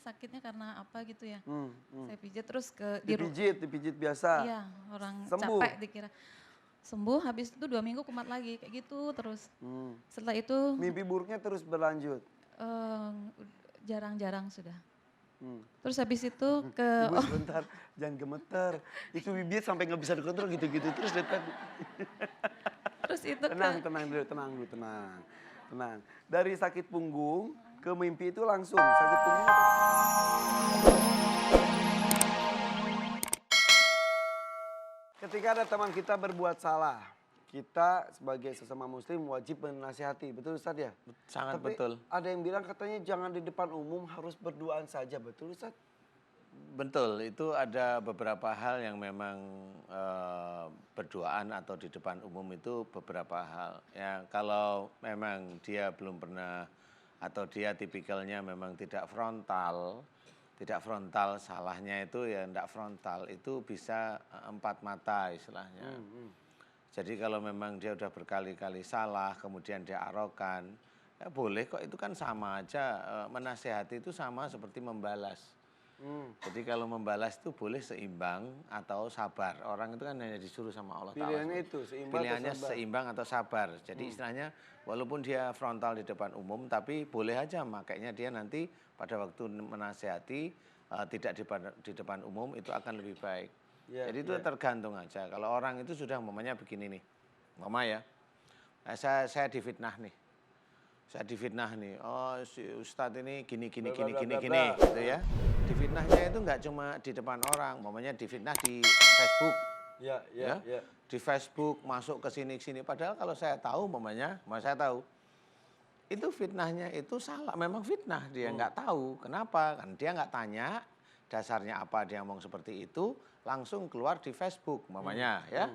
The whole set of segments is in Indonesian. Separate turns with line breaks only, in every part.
sakitnya karena apa gitu ya. Saya
Hmm.
pijat terus
Dipijit biasa.
iya orang
Sembuh.
capek dikira. Sembuh habis itu 2 minggu kumat lagi kayak gitu terus.
Hmm.
Setelah itu
Mimpi buruknya terus berlanjut.
eh, jarang-jarang sudah.
Hmm.
Terus habis itu ke
Ibu sebentar, jangan gemeter. Itu bibir sampai nggak bisa dikontrol gitu-gitu terus dari tadi.
terus itu ke
Tenang dulu, tenang. Tenang. Dari sakit punggung ke mimpi itu langsung sakit punggung. Ketika ada teman kita berbuat salah, kita sebagai sesama muslim wajib menasihati, betul Ustaz ya?
Sangat
Tapi
betul.
ada yang bilang katanya jangan di depan umum, harus berduaan saja, betul Ustaz?
Betul, itu ada beberapa hal yang memang berduaan atau di depan umum itu beberapa hal. Ya, kalau memang dia belum pernah atau dia tipikalnya memang tidak frontal, salahnya itu ya tidak frontal, itu bisa empat mata istilahnya. Jadi kalau memang dia udah berkali-kali salah, kemudian dia arogan, ya boleh kok, itu kan sama aja, menasehati itu sama seperti membalas. Jadi kalau membalas itu boleh seimbang atau sabar. Orang itu kan hanya disuruh sama Allah Ta'ala.
Pilihannya itu, seimbang atau
Pilihannya
sabar?
seimbang atau sabar. Jadi istilahnya walaupun dia frontal di depan umum, tapi boleh aja makanya dia nanti pada waktu menasehati tidak di depan umum itu akan lebih baik. Jadi itu tergantung aja. Kalau orang itu sudah umpamanya begini nih, mama ya, saya difitnah nih. Saya difitnah nih, oh si Ustadz ini gini,
Bla, bla, bla, bla,
gitu ya. Difitnahnya itu nggak cuma di depan orang, umpamanya difitnah di Facebook.
Ya.
Di Facebook masuk ke sini. Padahal kalau saya tahu, umpamanya, saya tahu, itu fitnahnya itu salah, memang fitnah, dia nggak tahu. Kenapa? Kan dia nggak tanya, dasarnya apa dia ngomong seperti itu, langsung keluar di Facebook, umpamanya ya.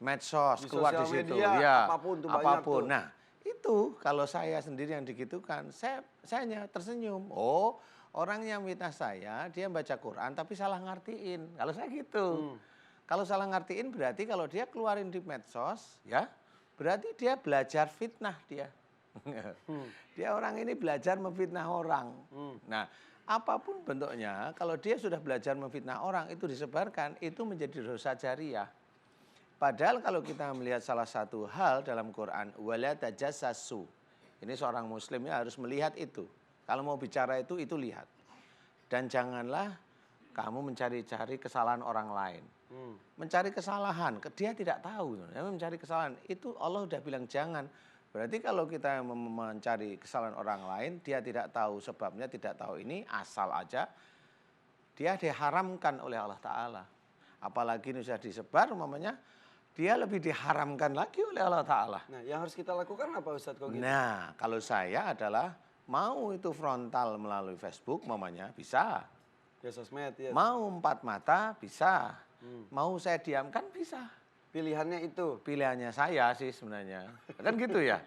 Medsos,
Di
keluar di
sosial
situ,
media,
ya.
apapun tuh banyak tuh.
Nah, itu kalau saya sendiri yang digitukan, saya hanya tersenyum. Oh, orang yang fitnah saya, dia baca Quran tapi salah ngartiin. Kalau saya gitu. Kalau salah ngartiin berarti kalau dia keluarin di medsos, ya, berarti dia belajar fitnah dia. Dia orang ini belajar memfitnah orang. Nah, apapun bentuknya, kalau dia sudah belajar memfitnah orang, itu disebarkan, itu menjadi dosa jariah. Padahal kalau kita melihat salah satu hal dalam Quran, wala tajassasu. Ini seorang muslim ya harus melihat itu. Kalau mau bicara itu lihat. Dan janganlah kamu mencari-cari kesalahan orang lain. Mencari kesalahan, dia tidak tahu. Mencari kesalahan, itu Allah udah bilang jangan. Berarti kalau kita mencari kesalahan orang lain, dia tidak tahu sebabnya, tidak tahu ini, asal aja, dia diharamkan oleh Allah Ta'ala. Apalagi ini sudah disebar, umpamanya, dia lebih diharamkan lagi oleh Allah Ta'ala.
Nah, yang harus kita lakukan apa Ustadz kalau gitu?
Nah, kalau saya adalah mau itu frontal melalui Facebook, mamanya bisa.
Ya sosmed ya.
Mau empat mata, bisa. Mau saya diamkan, bisa.
Pilihannya itu.
Pilihannya saya sih sebenarnya. Kan gitu ya.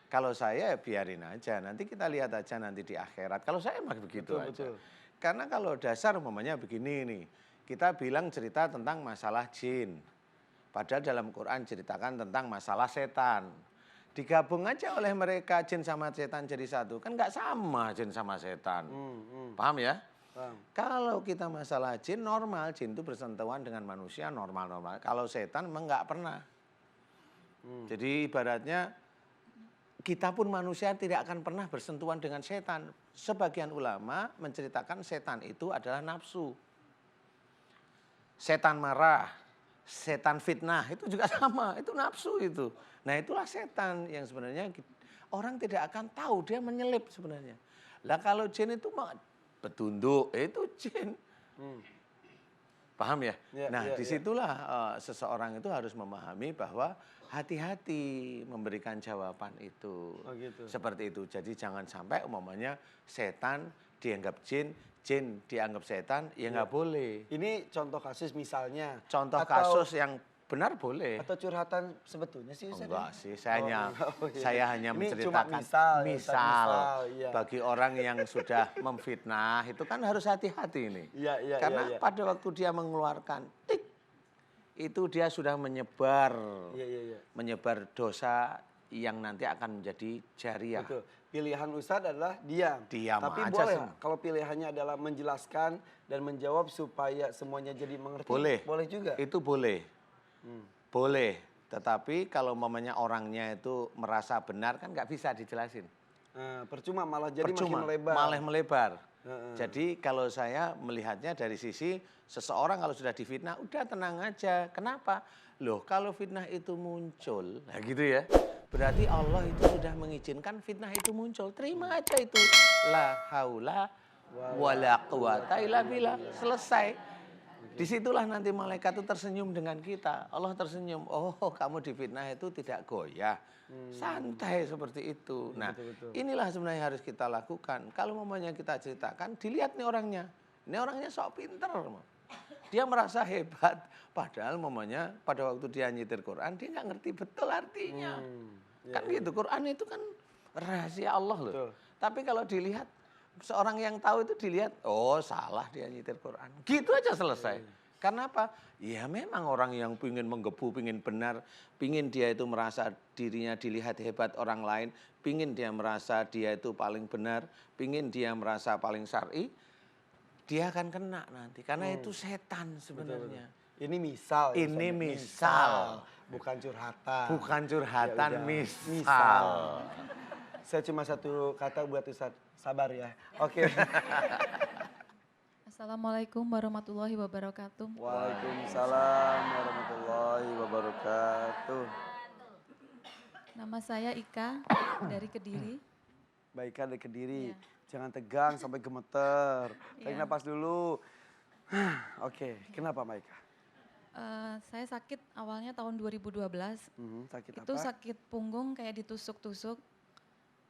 Kalau saya ya biarin aja, nanti kita lihat aja nanti di akhirat. Kalau saya emang begitu aja.
Betul.
Karena kalau dasar umpamanya begini nih, kita bilang cerita tentang masalah jin. Padahal dalam Quran ceritakan tentang masalah setan. Digabung aja oleh mereka jin sama setan jadi satu. Kan nggak sama jin sama setan. Paham ya?
Paham.
Kalau kita masalah jin normal, jin itu bersentuhan dengan manusia normal-normal. Kalau setan memang nggak pernah. Jadi ibaratnya kita pun manusia tidak akan pernah bersentuhan dengan setan. Sebagian ulama menceritakan setan itu adalah nafsu. Setan marah, setan fitnah, itu juga sama, itu nafsu itu. Nah itulah setan yang sebenarnya orang tidak akan tahu, dia menyelip sebenarnya. Lah kalau jin itu petunduk, itu jin. Paham ya? Disitulah seseorang itu harus memahami bahwa hati-hati memberikan jawaban itu.
Oh, gitu.
Seperti itu. Jadi jangan sampai umpamanya setan dianggap jin, jin dianggap setan, ya nggak boleh.
Ini contoh kasus misalnya.
Contoh kasus yang benar boleh.
Atau curhatan sebetulnya sih Ustadz?
Enggak sih, saya hanya
Ini
menceritakan
cuma misal, iya.
bagi orang yang sudah memfitnah itu kan harus hati-hati ini.
Iya.
Karena pada waktu dia mengeluarkan tik, itu dia sudah menyebar
Iya.
menyebar dosa yang nanti akan menjadi jariah.
Betul. Pilihan Ustadz adalah diam.
Diam
Tapi
aja
boleh
semua.
kalau pilihannya adalah menjelaskan dan menjawab supaya semuanya jadi mengerti.
Boleh.
Boleh juga.
Itu boleh. Boleh. Tetapi kalau mamanya orangnya itu merasa benar kan nggak bisa dijelasin.
Percuma malah jadi
Percuma,
makin melebar.
malah melebar. Jadi kalau saya melihatnya dari sisi seseorang kalau sudah difitnah, udah tenang aja. Kenapa? Loh kalau fitnah itu muncul, nah gitu ya. Berarti Allah itu sudah mengizinkan fitnah itu muncul. Terima aja itu. La haula wala quwata illa billah. Selesai. Disitulah nanti malaikat itu tersenyum dengan kita. Allah tersenyum. Oh kamu difitnah itu tidak goyah. Santai seperti itu. Nah inilah sebenarnya harus kita lakukan. Kalau mamanya kita ceritakan, dilihat nih orangnya. Ini orangnya sok pinter. Dia merasa hebat. Padahal mamanya pada waktu dia nyitir Quran, dia nggak ngerti betul artinya. Kan gitu, Quran itu kan rahasia Allah loh.
Betul.
Tapi kalau dilihat, seorang yang tahu itu dilihat, oh salah dia nyitir Quran. Gitu aja selesai. Karena apa? Ya memang orang yang pingin menggebu, pingin benar, pingin dia itu merasa dirinya dilihat hebat orang lain, pingin dia merasa dia itu paling benar, pingin dia merasa paling syar'i, dia akan kena nanti. Karena itu setan sebenarnya.
Ini misal. ya,
Ini
Ustadz.
misal.
Bukan curhatan.
Bukan curhatan,
Ya udah,
misal.
Saya cuma satu kata buat Ustadz, sabar ya. Oke.
Assalamualaikum warahmatullahi wabarakatuh.
Waalaikumsalam warahmatullahi wabarakatuh.
Nama saya Ika dari Kediri.
Baik dari Kediri.
Iya.
Jangan tegang sampai gemeter. Tarik
Iya.
napas dulu. Oke, kenapa Mbak Ika?
Saya sakit awalnya tahun 2012.
Sakit
Itu
apa?
sakit punggung kayak ditusuk-tusuk.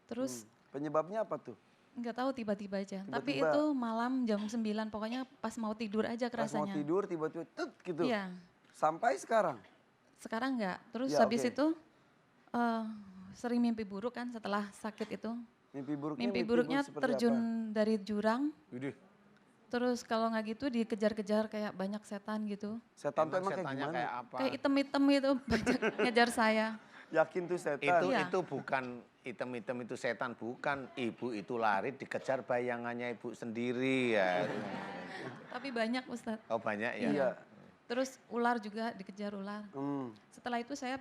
Terus
Penyebabnya apa tuh?
nggak tahu tiba-tiba aja. Tapi
Tiba-tiba.
itu malam jam 9 pokoknya pas mau tidur aja
Pas mau
kerasanya.
tidur tiba-tiba tut gitu.
Iya.
Sampai sekarang.
Sekarang nggak. Terus
Ya,
habis
oke.
itu sering mimpi buruk kan setelah sakit itu.
Mimpi buruknya
Mimpi buruknya
buruk seperti
terjun
apa?
dari jurang.
Widih,
Terus kalau nggak gitu dikejar-kejar kayak banyak setan gitu.
Setan tuh
emang
emang kayak
setannya
gimana?
kayak apa?
Kayak item-item itu banyak ngejar saya.
Yakin tuh setan?
Iya.
Itu bukan item-item itu setan, bukan. Ibu itu lari dikejar bayangannya ibu sendiri ya.
Tapi banyak Ustadz.
Oh banyak ya?
Iya.
Terus ular juga dikejar ular. Setelah itu saya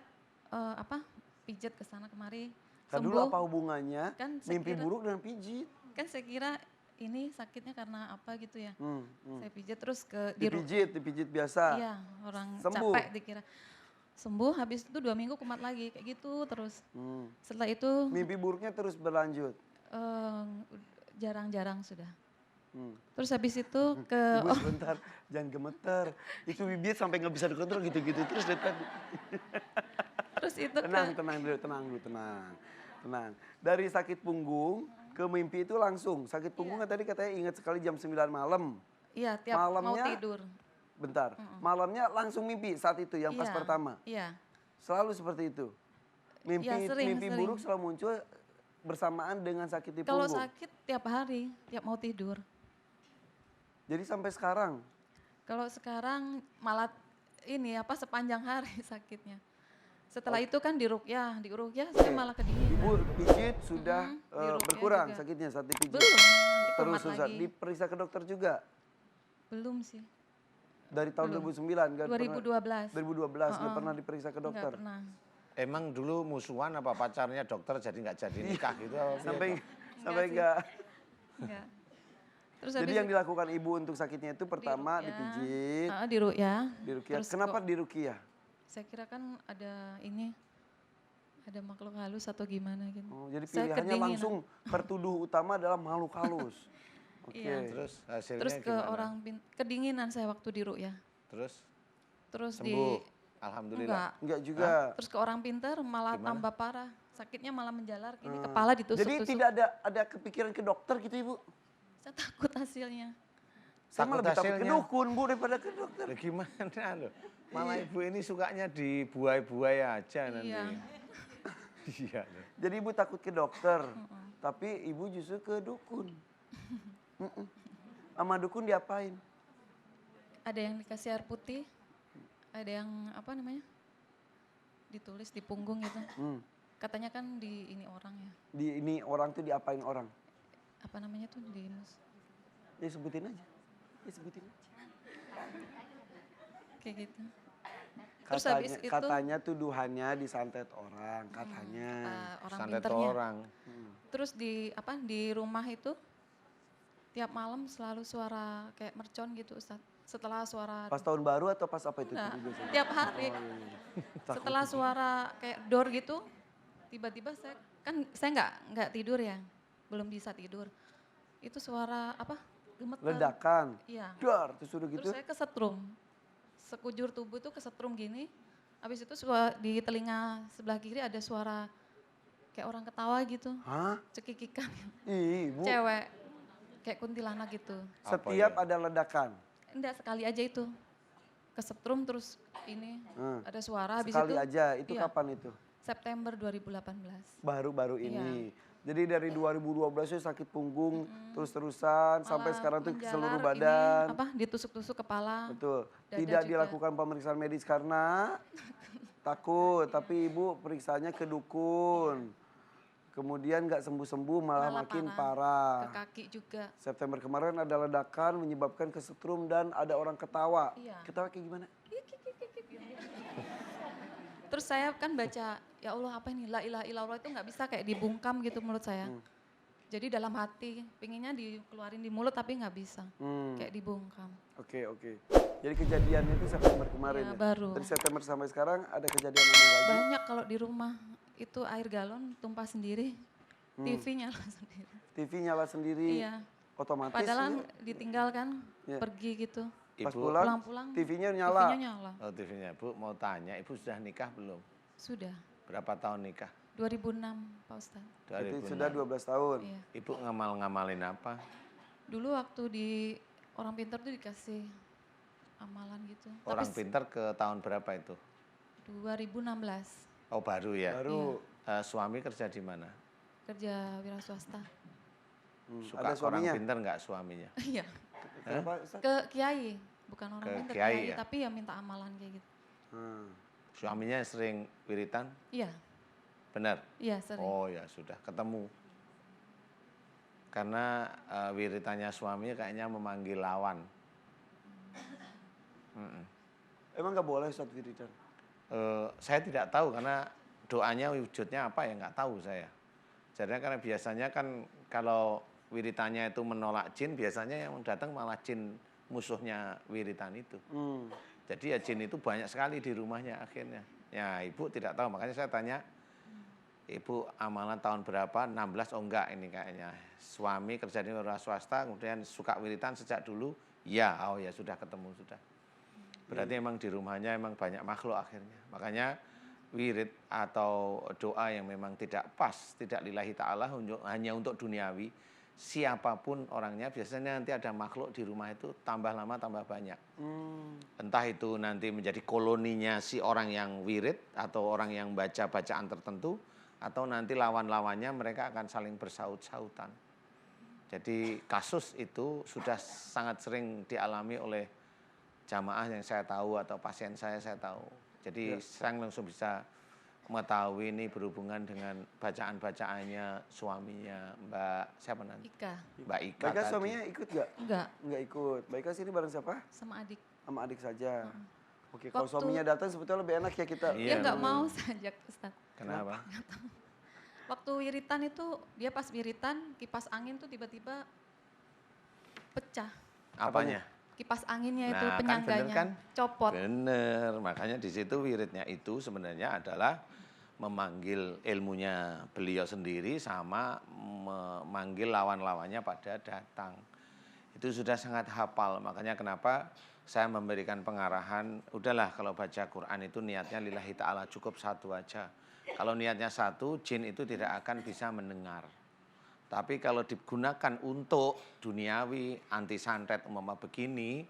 pijat ke sana kemari.
Kan dulu apa hubungannya
Kan saya
mimpi
kira-
buruk dan pijit?
Kan saya kira ini sakitnya karena apa gitu ya. Saya pijat terus ke
Dipijit biasa.
Iya, orang
Sembuh.
capek dikira. Sembuh, habis itu 2 minggu kumat lagi kayak gitu terus. Setelah itu
Mimpi buruknya terus berlanjut.
jarang-jarang sudah. Terus habis itu ke
Ibu sebentar, jangan gemeter. Itu bibir sampai nggak bisa dikontrol gitu-gitu terus dari tadi.
terus itu
Tenang dulu, tenang. Dari sakit punggung ke mimpi itu langsung. Sakit punggungnya tadi katanya ingat sekali jam 9 malam.
iya tiap mau
malamnya-
tidur.
Bentar, malamnya langsung mimpi saat itu yang pas
Iya,
pertama.
Iya.
Selalu seperti itu. Mimpi
Iya, sering.
buruk selalu muncul bersamaan dengan sakit di
Kalau
punggung.
sakit tiap hari, tiap mau tidur.
Jadi sampai sekarang.
Kalau sekarang malah ini sepanjang hari sakitnya. Setelah itu kan di ruqyah saya malah kedinginan.
Ibu pijit sudah
di ruqyah
berkurang
juga.
sakitnya saat dipijit.
Belum, nanti
Terus
kumat
susah.
lagi.
Diperiksa ke dokter juga
Belum sih,
dari tahun 2009 kan?
2012.
2012 nggak pernah diperiksa ke
Nggak
dokter.
pernah.
Emang dulu musuhan apa pacarnya dokter jadi nggak jadi nikah gitu?
Sampai
sih.
enggak.
Enggak. Terus
Jadi
habis
yang dilakukan ibu untuk sakitnya itu pertama
ruqyah.
dipijit,
Di ruqyah.
di ruqyah.
Terus
Kenapa
kok-
di ruqyah?
Saya kira kan ada makhluk halus atau gimana gitu.
Oh, jadi
Saya
pilihannya
kedinginan.
langsung tertuduh utama adalah makhluk halus. Oke.
Iya.
Terus hasilnya
Terus ke
gimana?
orang kedinginan saya waktu di ruqyah.
Terus
Terus
sembuh, alhamdulillah.
enggak.
Enggak juga.
Terus ke orang pintar malah
Gimana?
tambah parah. Sakitnya malah menjalar gini, kepala
Jadi
ditusuk-tusuk.
tidak ada kepikiran ke dokter gitu Ibu?
Saya takut hasilnya.
Saya
Takut
malah lebih takut ke
hasilnya.
dukun Bu daripada ke dokter.
Lah gimana loh? Malah ibu ini sukanya dibuai-buai aja nanti.
Iya.
Iya. loh.
Jadi Ibu takut ke dokter, tapi Ibu justru ke dukun. Sama dukun diapain?
Ada yang dikasih air putih, ada yang ditulis di punggung gitu. Katanya kan di ini orang ya.
Ini orang tuh diapain orang?
Apa namanya tuh
Ya sebutin aja. Ya sebutin aja.
kayak gitu. Terus habis itu
Katanya tuduhannya disantet orang, katanya.
orang
Santet
pinternya.
orang.
Terus di rumah itu tiap malam selalu suara kayak mercon gitu Ustadz. Setelah suara
Pas tahun baru atau pas apa itu?
Enggak,
tidur biasanya?
tiap hari.
Oh, iya, iya.
Setelah suara kayak door gitu, tiba-tiba saya nggak tidur ya, belum bisa tidur. Itu suara apa? Gemeter.
Ledakan.
Iya.
Dar, terus udah gitu.
Terus saya kesetrum. Sekujur tubuh tuh kesetrum gini. Habis itu di telinga sebelah kiri ada suara kayak orang ketawa gitu,
Hah?
cekikikan.
Ih, Bu.
Cewek, kayak kuntilanak gitu.
Setiap
Apa ya?
ada ledakan.
Enggak, sekali aja itu. Kesetrum terus ini ada suara. Habis
Sekali
itu
aja, itu
iya,
kapan itu?
September 2018.
Baru-baru
Iya.
ini. Jadi dari 2012 itu sakit punggung terus-terusan sampai
Malah
sekarang tuh
menjalar
seluruh
ini,
badan.
ditusuk-tusuk kepala.
Betul.
Dada
Tidak
juga.
dilakukan pemeriksaan medis karena takut, tapi ibu periksanya ke dukun. Kemudian nggak sembuh-sembuh malah makin
Ke
parah.
kaki juga.
September kemarin ada ledakan menyebabkan kesetrum dan ada orang ketawa.
Iya.
Ketawa kayak gimana?
Terus saya kan baca, ya Allah apa ini, la ilaha illallah itu nggak bisa kayak dibungkam gitu menurut saya. Jadi dalam hati, pinginnya dikeluarin di mulut tapi nggak bisa. Kayak dibungkam.
Oke, oke. Jadi kejadiannya itu September kemarin
Iya,
ya?
baru.
Dari September sampai sekarang ada kejadian aneh lagi?
Banyak kalau di rumah, itu air galon tumpah sendiri, TV nyala sendiri.
TV nyala sendiri,
Iya.
otomatis.
Padahal
ya?
ditinggalkan,
Iya.
pergi gitu.
Pas
Ibu,
pulang,
Pulang-pulang
TV-nya nyala.
TV-nya nyala.
oh TV-nya Bu, mau tanya, Ibu sudah nikah belum?
Sudah.
Berapa tahun nikah?
2006 Pak Ustadz.
Berarti
2006.
sudah 12 tahun.
Iya.
Ibu ngamal-ngamalin apa?
Dulu waktu di orang pintar tuh dikasih amalan gitu.
Orang
Tapi
pintar ke tahun berapa itu?
2016
Oh baru ya?
Baru
Suami kerja di mana?
kerja wira swasta.
Suka
ada
orang
suaminya.
pintar nggak suaminya?
Iya,
Kenapa, Ustaz?
ke kiai, bukan orang
Ke
pintar
kiai
kiai,
ya?
tapi ya minta amalan kayak gitu.
Hmm.
Suaminya sering wiritan?
Iya,
Benar?
iya sering.
Oh ya sudah ketemu. Karena wiritannya suaminya kayaknya memanggil lawan.
Emang nggak boleh Ustaz wiridan?
Saya tidak tahu karena doanya wujudnya apa ya nggak tahu saya. Jadi karena biasanya kan kalau wiritannya itu menolak jin, biasanya yang datang malah jin musuhnya wiritan itu. Jadi ya jin itu banyak sekali di rumahnya akhirnya. Ya ibu tidak tahu, makanya saya tanya, ibu amalan tahun berapa? 16, oh enggak ini kayaknya. Suami kerja di wira swasta, kemudian suka wiritan sejak dulu, ya, oh ya sudah ketemu, sudah. Berarti emang di rumahnya emang banyak makhluk akhirnya. Makanya wirid atau doa yang memang tidak pas, tidak lillahi ta'ala, hanya untuk duniawi, siapapun orangnya, biasanya nanti ada makhluk di rumah itu tambah lama tambah banyak. Entah itu nanti menjadi koloninya si orang yang wirid atau orang yang baca bacaan tertentu, atau nanti lawan-lawannya mereka akan saling bersaut-sautan. Jadi kasus itu sudah sangat sering dialami oleh jamaah yang saya tahu atau pasien saya tahu. Jadi saya langsung bisa mengetahui ini berhubungan dengan bacaan-bacaannya suaminya Mbak siapa nanti?
Ika,
Mbak Ika
Baika
tadi.
suaminya ikut nggak?
enggak,
Nggak ikut. Baika sini bareng siapa?
sama adik.
Sama adik saja. Oke, kalau
Waktu-
suaminya datang sebetulnya lebih enak ya kita.
Iya,
Dia nggak
bener.
mau sajak Ustaz.
Kenapa?
Waktu wiritan itu, dia pas wiritan, kipas angin tuh tiba-tiba pecah.
Apanya?
Kipas anginnya itu
Nah, kan
penyangganya
bener kan?
copot.
Bener, makanya di situ wiridnya itu sebenarnya adalah memanggil ilmunya beliau sendiri sama memanggil lawan-lawannya pada datang. Itu sudah sangat hafal, makanya kenapa saya memberikan pengarahan, udahlah kalau baca Quran itu niatnya lillahi ta'ala cukup satu aja. Kalau niatnya satu, jin itu tidak akan bisa mendengar. Tapi kalau digunakan untuk duniawi, anti santet umpama begini,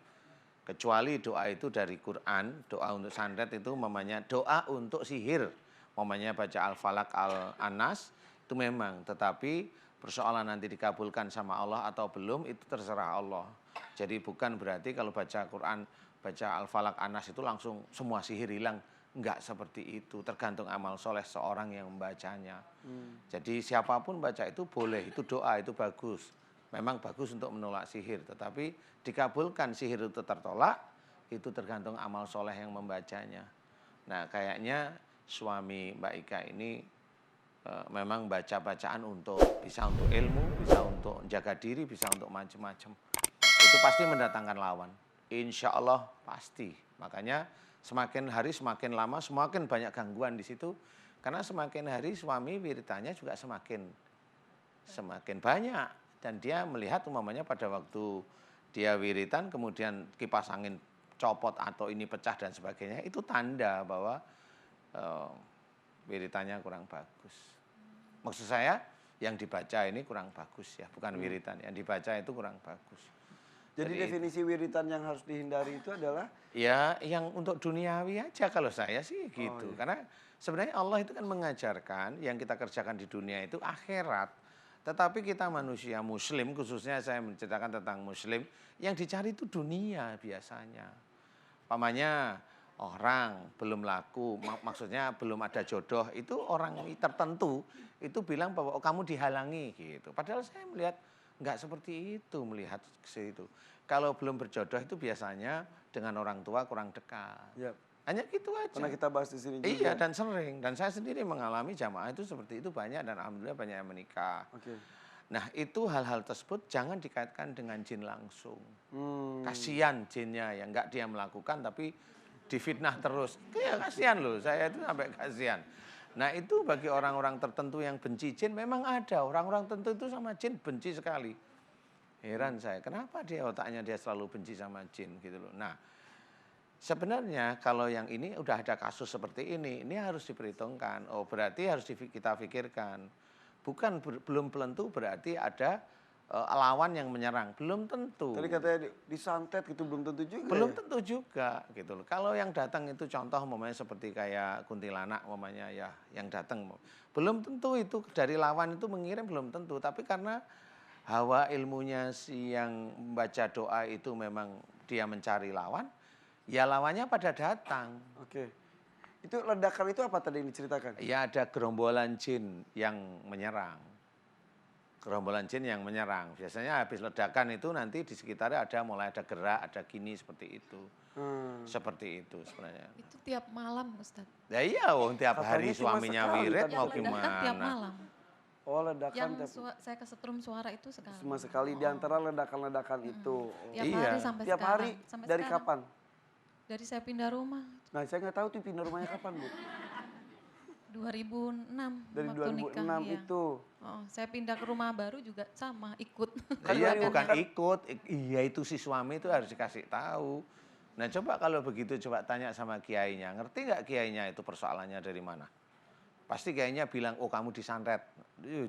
kecuali doa itu dari Quran, doa untuk santet itu umpamanya doa untuk sihir, umpamanya baca Al-Falaq, Al-Anas, itu memang. Tetapi persoalan nanti dikabulkan sama Allah atau belum, itu terserah Allah. Jadi bukan berarti kalau baca Quran, baca Al-Falaq, Anas itu langsung semua sihir hilang. Enggak seperti itu, tergantung amal soleh seorang yang membacanya. Jadi siapapun baca itu boleh, itu doa, itu bagus. Memang bagus untuk menolak sihir, tetapi dikabulkan sihir itu tertolak, itu tergantung amal soleh yang membacanya. Nah kayaknya suami Mbak Ika ini memang baca bacaan bisa untuk ilmu, bisa untuk jaga diri, bisa untuk macam-macam. Itu pasti mendatangkan lawan. Insya Allah pasti. Makanya semakin hari semakin lama semakin banyak gangguan di situ. Karena semakin hari suami wiridanya juga semakin banyak. Dan dia melihat umpamanya pada waktu dia wiritan kemudian kipas angin copot atau ini pecah dan sebagainya. Itu tanda bahwa wiritannya kurang bagus. Maksud saya yang dibaca ini kurang bagus ya. Bukan wiritan, yang dibaca itu kurang bagus.
Jadi definisi wiritan yang harus dihindari itu adalah?
Ya, yang untuk duniawi aja kalau saya sih gitu. Karena sebenarnya Allah itu kan mengajarkan yang kita kerjakan di dunia itu akhirat. Tetapi kita manusia muslim, khususnya saya menceritakan tentang muslim, yang dicari itu dunia biasanya. Pamannya orang belum laku, maksudnya belum ada jodoh, itu orang tertentu itu bilang bahwa kamu dihalangi gitu. Padahal saya melihat enggak seperti itu melihat ke situ. Kalau belum berjodoh itu biasanya dengan orang tua kurang dekat.
Yep.
Hanya gitu aja.
Pernah kita bahas di sini juga.
Iya dan sering. Dan saya sendiri mengalami jamaah itu seperti itu banyak dan alhamdulillah banyak yang menikah.
Oke.
Nah itu hal-hal tersebut jangan dikaitkan dengan jin langsung. Kasihan jinnya yang enggak dia melakukan tapi difitnah terus. Ya kasihan loh, saya itu sampai kasihan. Nah itu bagi orang-orang tertentu yang benci jin memang ada. Orang-orang tertentu itu sama jin benci sekali. Heran saya, kenapa dia otaknya dia selalu benci sama jin gitu loh. Nah sebenarnya kalau yang ini udah ada kasus seperti ini harus diperhitungkan. Oh berarti harus kita pikirkan. Bukan belum tentu berarti ada lawan yang menyerang. Belum tentu.
Tadi katanya disantet gitu belum tentu juga.
Belum
ya?
tentu juga gitu loh. Kalau yang datang itu contoh umpamanya seperti kayak kuntilanak umpamanya ya yang datang. Belum tentu itu dari lawan itu mengirim belum tentu. Tapi karena hawa ilmunya si yang membaca doa itu memang dia mencari lawan. Ya lawannya pada datang.
Oke. Itu ledakan itu apa tadi yang diceritakan?
Ya ada gerombolan jin yang menyerang. Gerombolan jin yang menyerang. Biasanya habis ledakan itu nanti di sekitarnya mulai ada gerak, ada gini seperti itu. Seperti itu sebenarnya.
Itu tiap malam Ustaz.
Ya iya, tiap
Katanya
hari
cuma
suaminya
sekali,
wirid
kan?
mau
Yang ledakan
gimana.
tiap malam.
Oh ledakan
Yang saya kesetrum suara itu sekali.
cuma sekali di antara ledakan-ledakan itu.
Tiap
Iya.
hari sampai
Tiap
sekarang.
hari
Sampai
dari
sekarang.
kapan?
Dari saya pindah rumah.
Nah saya nggak tahu tuh pindah rumahnya kapan Bu.
2006
Dari
waktu
2006
nikah, iya.
itu.
Oh, saya pindah ke rumah baru juga sama, ikut.
Iya
Kan-
bukan ikut, iya itu si suami itu harus dikasih tahu. Nah coba kalau begitu coba tanya sama kiainya, ngerti nggak kiainya itu persoalannya dari mana? Pasti kiainya bilang, oh kamu disantet.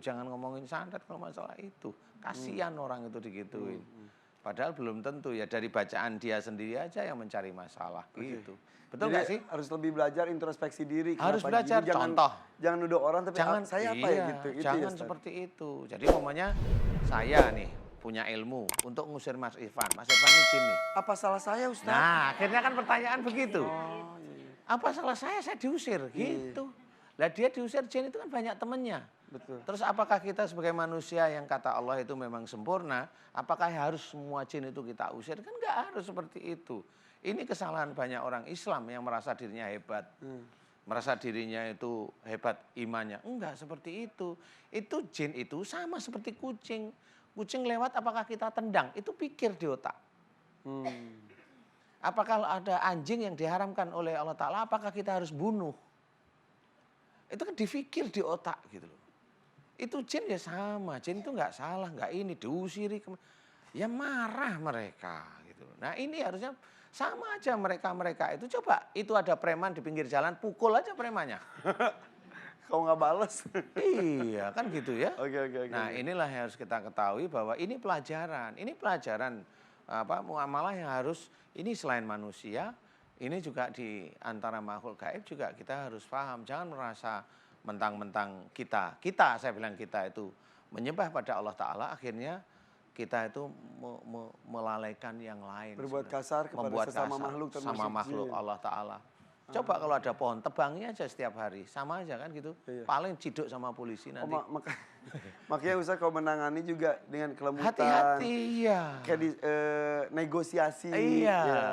Jangan ngomongin santet kalau masalah itu. Kasihan orang itu digituin. Padahal belum tentu ya dari bacaan dia sendiri aja yang mencari masalah gitu. Betul
Jadi
nggak sih?
harus lebih belajar introspeksi diri.
Harus
Kenapa
belajar,
gini,
contoh.
Jangan nuduh orang tapi
Jangan
saya apa
iya,
ya gitu. Itu
jangan
ya, Ustaz?
seperti itu. Jadi umpamanya saya nih punya ilmu untuk ngusir Mas Irfan. Mas Irfan ini jin nih.
Apa salah saya Ustaz?
Nah, akhirnya kan pertanyaan begitu.
Oh, iya.
Apa salah saya diusir gitu. Lah dia diusir jin itu kan banyak temennya.
Betul.
Terus apakah kita sebagai manusia yang kata Allah itu memang sempurna, apakah harus semua jin itu kita usir? Kan enggak harus seperti itu. Ini kesalahan banyak orang Islam yang merasa dirinya hebat. Merasa dirinya itu hebat imannya. Enggak seperti itu. Itu jin itu sama seperti kucing. Kucing lewat apakah kita tendang? Itu pikir di otak. Apakah ada anjing yang diharamkan oleh Allah Ta'ala, apakah kita harus bunuh? Itu kan dipikir di otak gitu loh. Itu jin ya sama, jin itu nggak salah, nggak ini, diusiri. Ya marah mereka gitu. Nah ini harusnya sama aja mereka itu. Coba itu ada preman di pinggir jalan, pukul aja premannya.
Kau nggak balas.
Iya kan gitu ya.
Oke.
Nah inilah yang harus kita ketahui bahwa ini pelajaran. Ini pelajaran muamalah yang harus, ini selain manusia, ini juga di antara makhluk gaib juga kita harus paham. Jangan merasa mentang-mentang kita saya bilang kita itu menyembah pada Allah Ta'ala, akhirnya kita itu melalaikan yang lain.
Berbuat kasar kepada
Membuat
sesama
kasar
makhluk termasuk
sama makhluk
jin.
Allah Ta'ala. Coba kalau ada pohon, tebangi aja setiap hari. Sama aja kan gitu.
Iya.
Paling ciduk sama polisi nanti.
Makanya Ustaz kalau menangani juga dengan kelembutan.
Hati-hati, iya.
Kayak negosiasi.
Iya.
Ya.